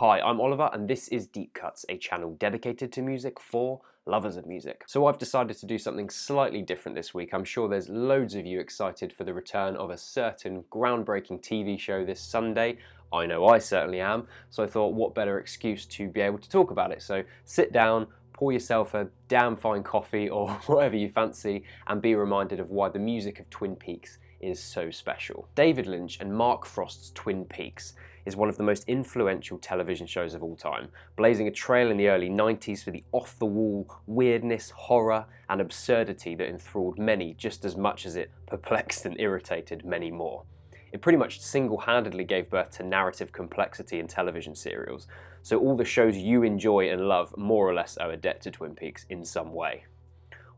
Hi, I'm Oliver and this is Deep Cuts, a channel dedicated to music for lovers of music. So I've decided to do something slightly different this week. I'm sure there's loads of you excited for the return of a certain groundbreaking TV show this Sunday. I know I certainly am, so I thought what better excuse to be able to talk about it. So sit down, pour yourself a damn fine coffee or whatever you fancy and be reminded of why the music of Twin Peaks is so special. David Lynch and Mark Frost's Twin Peaks is one of the most influential television shows of all time, blazing a trail in the early 90s for the off-the-wall weirdness, horror, and absurdity that enthralled many just as much as it perplexed and irritated many more. It pretty much single-handedly gave birth to narrative complexity in television serials, so all the shows you enjoy and love more or less owe a debt to Twin Peaks in some way.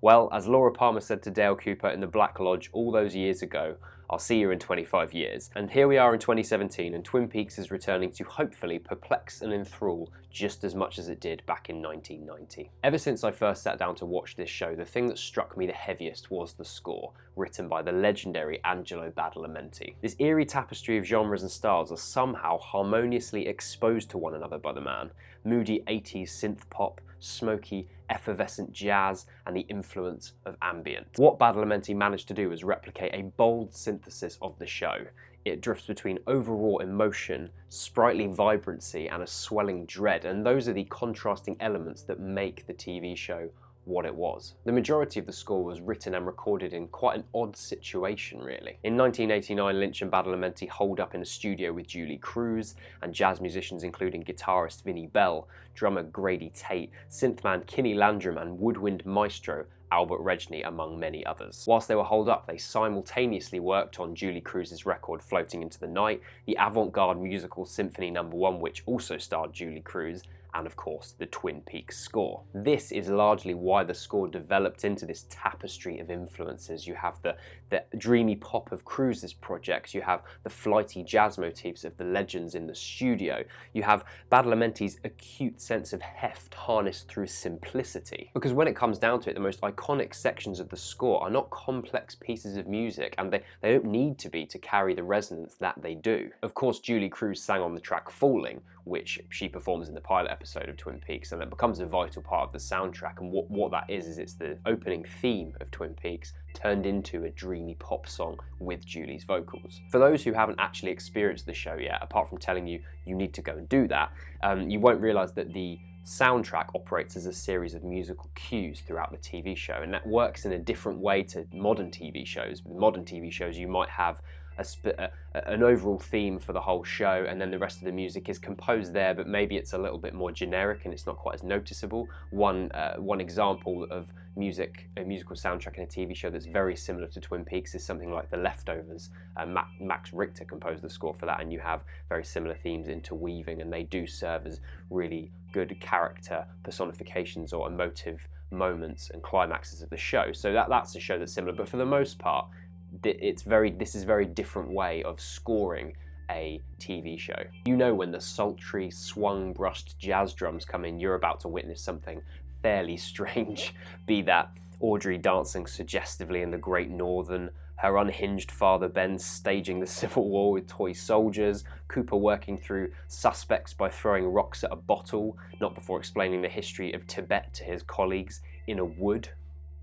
Well, as Laura Palmer said to Dale Cooper in the Black Lodge all those years ago, I'll see you in 25 years. And here we are in 2017 and Twin Peaks is returning to hopefully perplex and enthrall just as much as it did back in 1990. Ever since I first sat down to watch this show, the thing that struck me the heaviest was the score, written by the legendary Angelo Badalamenti. This eerie tapestry of genres and styles are somehow harmoniously exposed to one another by the man. Moody 80s synth pop, smoky, effervescent jazz, and the influence of ambient. What Badalamenti managed to do was replicate a bold synthesis of the show. It drifts between overwrought emotion, sprightly vibrancy, and a swelling dread, and those are the contrasting elements that make the TV show what it was. The majority of the score was written and recorded in quite an odd situation, really. In 1989, Lynch and Badalamenti holed up in a studio with Julie Cruz and jazz musicians including guitarist Vinnie Bell, drummer Grady Tate, synthman Kinney Landrum, and woodwind maestro Albert Regni, among many others. Whilst they were holed up, they simultaneously worked on Julie Cruz's record Floating into the Night, the avant-garde musical Symphony No. 1, which also starred Julie Cruz, and of course the Twin Peaks score. This is largely why the score developed into this tapestry of influences. You have the dreamy pop of Cruz's projects, you have the flighty jazz motifs of the legends in the studio, you have Badalamenti's acute sense of heft harnessed through simplicity. Because when it comes down to it, the most iconic sections of the score are not complex pieces of music, and they don't need to be to carry the resonance that they do. Of course, Julie Cruz sang on the track Falling, which she performs in the pilot episode of Twin Peaks, and it becomes a vital part of the soundtrack. And what that is it's the opening theme of Twin Peaks turned into a dreamy pop song with Julie's vocals. For those who haven't actually experienced the show yet, apart from telling you you need to go and do that, you won't realise that the soundtrack operates as a series of musical cues throughout the TV show, and that works in a different way to modern TV shows. With modern TV shows, you might have an overall theme for the whole show, and then the rest of the music is composed there, but maybe it's a little bit more generic and it's not quite as noticeable. One example of a musical soundtrack in a TV show that's very similar to Twin Peaks is something like The Leftovers. Max Richter composed the score for that, and you have very similar themes interweaving, and they do serve as really good character personifications or emotive moments and climaxes of the show. So that's a show that's similar, but for the most part, this is a very different way of scoring a TV show. You know when the sultry, swung-brushed jazz drums come in, you're about to witness something fairly strange. Be that Audrey dancing suggestively in The Great Northern, her unhinged father Ben staging the Civil War with toy soldiers, Cooper working through suspects by throwing rocks at a bottle, not before explaining the history of Tibet to his colleagues in a wood.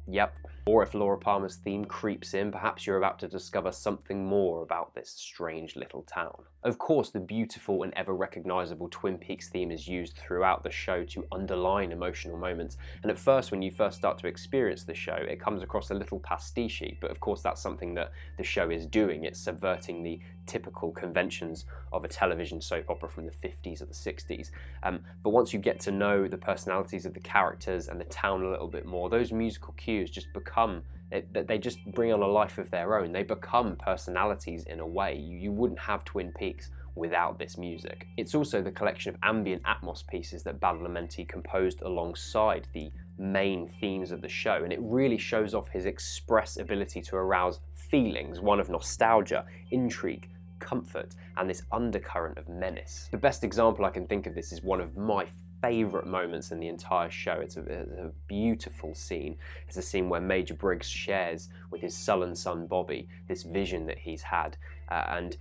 Yep. Or if Laura Palmer's theme creeps in, perhaps you're about to discover something more about this strange little town. Of course, the beautiful and ever recognisable Twin Peaks theme is used throughout the show to underline emotional moments, and at first, when you first start to experience the show, it comes across a little pastiche, but of course that's something that the show is doing. It's subverting the typical conventions of a television soap opera from the 50s or the 60s. But once you get to know the personalities of the characters and the town a little bit more, those musical cues just become, they just bring on a life of their own. They become personalities in a way. You wouldn't have Twin Peaks without this music. It's also the collection of ambient atmos pieces that Badalamenti composed alongside the main themes of the show, and it really shows off his express ability to arouse feelings, one of nostalgia, intrigue, comfort, and this undercurrent of menace. The best example I can think of this is one of my favourite moments in the entire show. It's a beautiful scene. It's a scene where Major Briggs shares with his sullen son Bobby this vision that he's had, and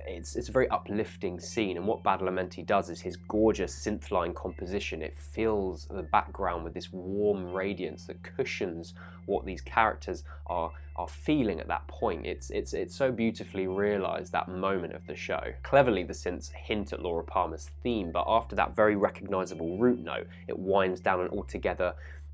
it's a very uplifting scene, and what Badalamenti does is his gorgeous synth-line composition. It fills the background with this warm radiance that cushions what these characters are feeling at that point. It's so beautifully realised, that moment of the show. Cleverly, the synths hint at Laura Palmer's theme, but after that very recognisable root note, it winds down an altogether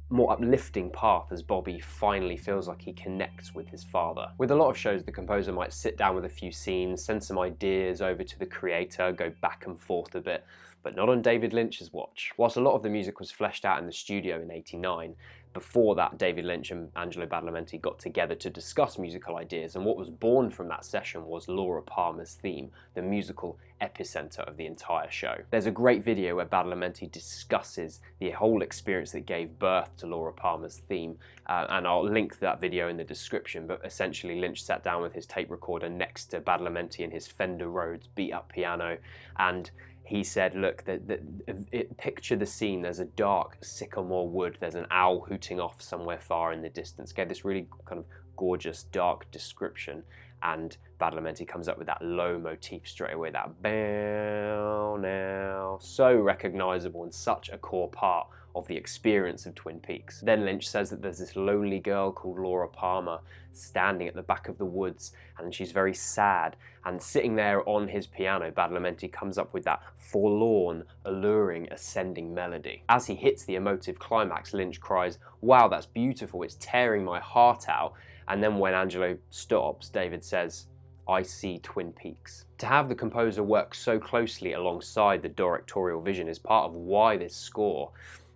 more uplifting path as Bobby finally feels like he connects with his father. With a lot of shows, the composer might sit down with a few scenes, send some ideas over to the creator, go back and forth a bit, but not on David Lynch's watch. Whilst a lot of the music was fleshed out in the studio in '89, before that, David Lynch and Angelo Badalamenti got together to discuss musical ideas, and what was born from that session was Laura Palmer's theme, the musical epicenter of the entire show. There's a great video where Badalamenti discusses the whole experience that gave birth to Laura Palmer's theme, and I'll link that video in the description, but essentially Lynch sat down with his tape recorder next to Badalamenti and his Fender Rhodes beat-up piano, and he said, look, picture the scene, there's a dark sycamore wood, there's an owl hooting off somewhere far in the distance. Gave this really kind of gorgeous, dark description, and Badalamenti comes up with that low motif straight away, that bow now, so recognisable and such a core part of the experience of Twin Peaks. Then Lynch says that there's this lonely girl called Laura Palmer standing at the back of the woods, and she's very sad, and sitting there on his piano, Badalamenti comes up with that forlorn, alluring, ascending melody. As he hits the emotive climax, Lynch cries, "Wow, that's beautiful, it's tearing my heart out," and then when Angelo stops, David says, "I see Twin Peaks." To have the composer work so closely alongside the directorial vision is part of why this score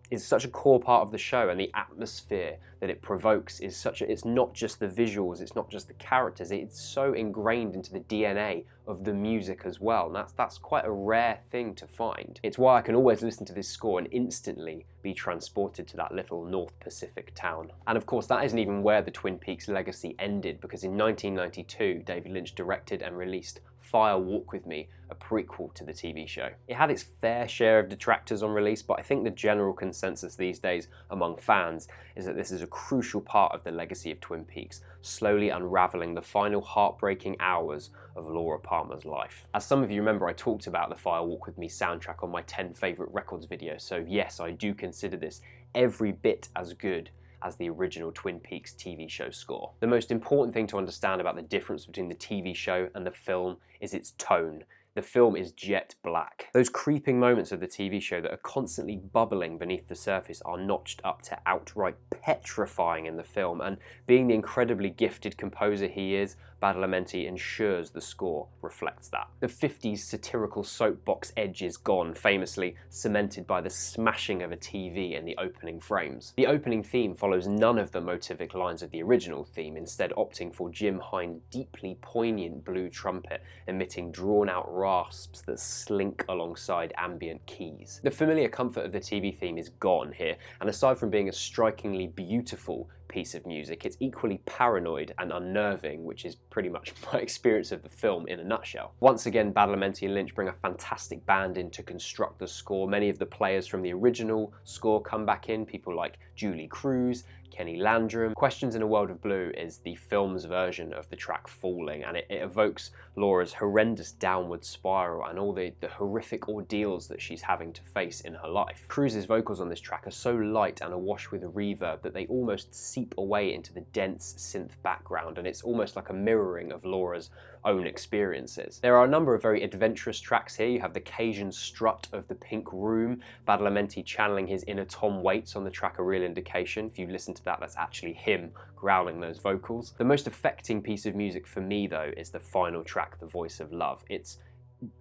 is such a core part of the show, and the atmosphere that it provokes is it's not just the visuals, it's not just the characters, it's so ingrained into the DNA of the music as well, and that's quite a rare thing to find. It's why I can always listen to this score and instantly be transported to that little North Pacific town. And of course, that isn't even where the Twin Peaks legacy ended, because in 1992, David Lynch directed and released Fire Walk With Me, a prequel to the TV show. It had its fair share of detractors on release, but I think the general consensus these days among fans is that this is a crucial part of the legacy of Twin Peaks, slowly unraveling the final heartbreaking hours of Laura Palmer's life. As some of you remember, I talked about the Fire Walk With Me soundtrack on my 10 favourite records video, so yes, I do consider this every bit as good as the original Twin Peaks TV show score. The most important thing to understand about the difference between the TV show and the film is its tone. The film is jet black. Those creeping moments of the TV show that are constantly bubbling beneath the surface are notched up to outright petrifying in the film, and being the incredibly gifted composer he is, Badalamenti ensures the score reflects that. The 50s satirical soapbox edge is gone, famously cemented by the smashing of a TV in the opening frames. The opening theme follows none of the motivic lines of the original theme, instead opting for Jim Hind's deeply poignant blue trumpet, emitting drawn-out rasps that slink alongside ambient keys. The familiar comfort of the TV theme is gone here, and aside from being a strikingly beautiful piece of music, it's equally paranoid and unnerving, which is pretty much my experience of the film in a nutshell. Once again, Badalamenti and Lynch bring a fantastic band in to construct the score. Many of the players from the original score come back in, people like Julie Cruz, Kenny Landrum. Questions in a World of Blue is the film's version of the track Falling, and it evokes Laura's horrendous downward spiral and all the horrific ordeals that she's having to face in her life. Cruz's vocals on this track are so light and awash with reverb that they almost seep away into the dense synth background, and it's almost like a mirroring of Laura's own experiences. There are a number of very adventurous tracks here. You have the Cajun strut of the Pink Room, Badalamenti channeling his inner Tom Waits on the track A Real Indication. If you listen to that, that's actually him growling those vocals. The most affecting piece of music for me, though, is the final track, The Voice of Love. It's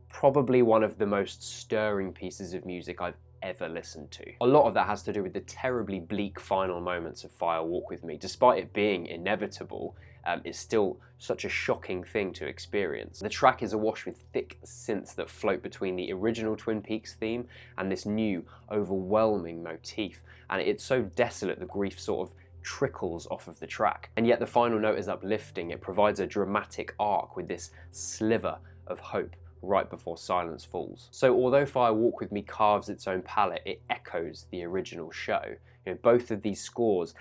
probably one of the most stirring pieces of music I've ever listened to. A lot of that has to do with the terribly bleak final moments of Fire Walk With Me. Despite it being inevitable, it's still such a shocking thing to experience. The track is awash with thick synths that float between the original Twin Peaks theme and this new, overwhelming motif, and it's so desolate the grief sort of trickles off of the track. And yet the final note is uplifting. It provides a dramatic arc with this sliver of hope right before silence falls. So although Fire Walk With Me carves its own palette, it echoes the original show. You know, both of these scores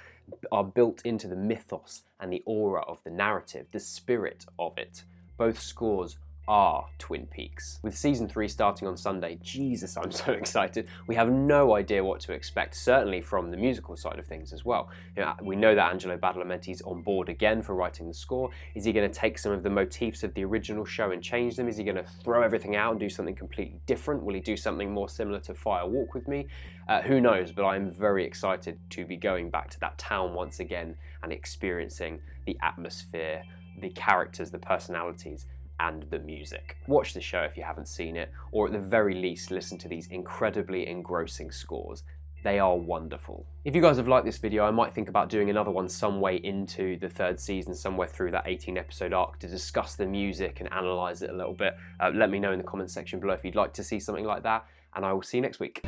are built into the mythos and the aura of the narrative, the spirit of it. Both scores are Twin Peaks. With season 3 starting on Sunday, Jesus, I'm so excited. We have no idea what to expect, certainly from the musical side of things as well. We know that Angelo Badalamenti's on board again for writing the score. Is he going to take some of the motifs of the original show and change them? Is he going to throw everything out and do something completely different? Will he do something more similar to Fire Walk with Me? Who knows, but I'm very excited to be going back to that town once again and experiencing the atmosphere, the characters, the personalities, and the music. Watch the show if you haven't seen it, or at the very least listen to these incredibly engrossing scores. They are wonderful. If you guys have liked this video, I might think about doing another one some way into the 3rd season, somewhere through that 18 episode arc, to discuss the music and analyse it a little bit. Let me know in the comments section below if you'd like to see something like that, and I will see you next week.